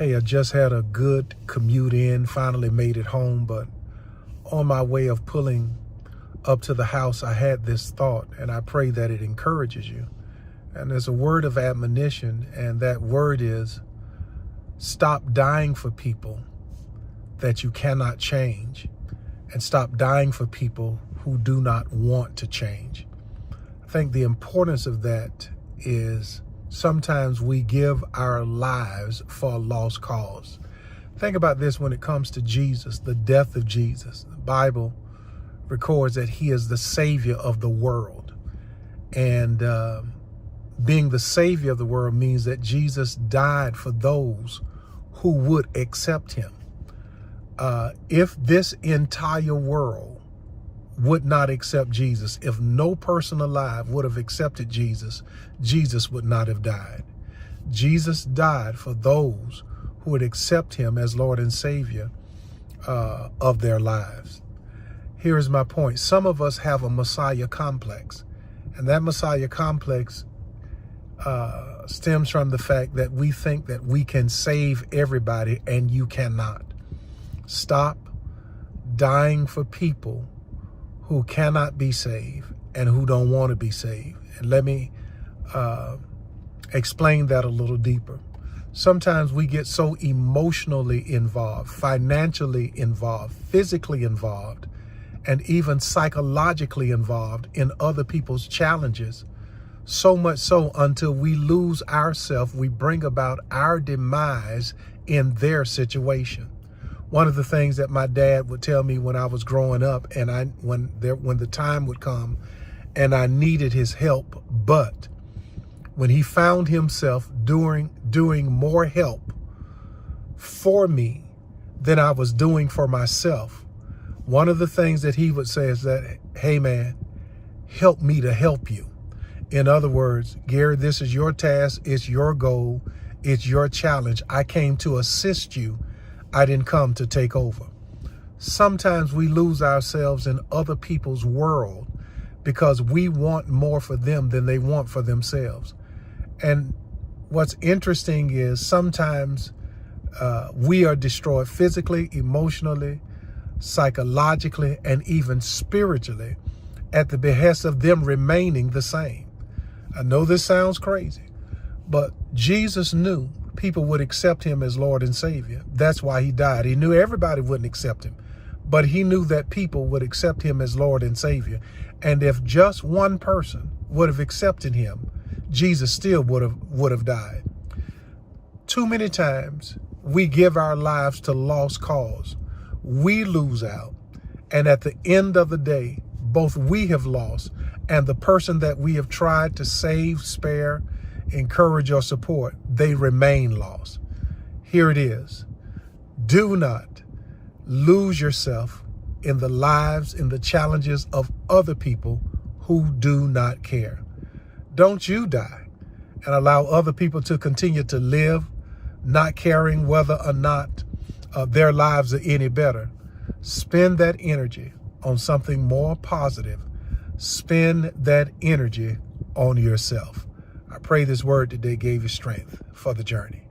Hey, I just had a good commute in, finally made it home, but on my way of pulling up to the house, I had this thought, and I pray that it encourages you. And there's a word of admonition, and that word is stop dying for people that you cannot change, and stop dying for people who do not want to change. I think the importance of that is sometimes we give our lives for a lost cause. Think about this when it comes to Jesus, the death of Jesus. The Bible records that he is the Savior of the world. And being the Savior of the world means that Jesus died for those who would accept him. If this entire world would not accept Jesus, if no person alive would have accepted Jesus, Jesus would not have died. Jesus died for those who would accept him as Lord and Savior of their lives. Here is my point. Some of us have a Messiah complex, and that Messiah complex stems from the fact that we think that we can save everybody, and you cannot. Stop dying for people who cannot be saved and who don't want to be saved. And let me explain that a little deeper. Sometimes we get so emotionally involved, financially involved, physically involved, and even psychologically involved in other people's challenges, so much so until we lose ourselves, we bring about our demise in their situation. One of the things that my dad would tell me when I was growing up, and when the time would come and I needed his help, but when he found himself doing more help for me than I was doing for myself, one of the things that he would say is that, hey man, help me to help you. In other words, Gary, this is your task, it's your goal, it's your challenge. I came to assist you. I didn't come to take over. Sometimes we lose ourselves in other people's world because we want more for them than they want for themselves. And what's interesting is sometimes we are destroyed physically, emotionally, psychologically, and even spiritually at the behest of them remaining the same. I know this sounds crazy, but Jesus knew people would accept him as Lord and Savior. That's why he died. He knew everybody wouldn't accept him, but he knew that people would accept him as Lord and Savior. And if just one person would have accepted him, Jesus still would have died. Too many times we give our lives to lost cause. We lose out. And at the end of the day, both we have lost and the person that we have tried to save, spare, encourage, or support, they remain lost. Here it is. Do not lose yourself in the lives, in the challenges of other people who do not care. Don't you die and allow other people to continue to live, not caring whether or not their lives are any better. Spend that energy on something more positive. Spend that energy on yourself. I pray this word today gave you strength for the journey.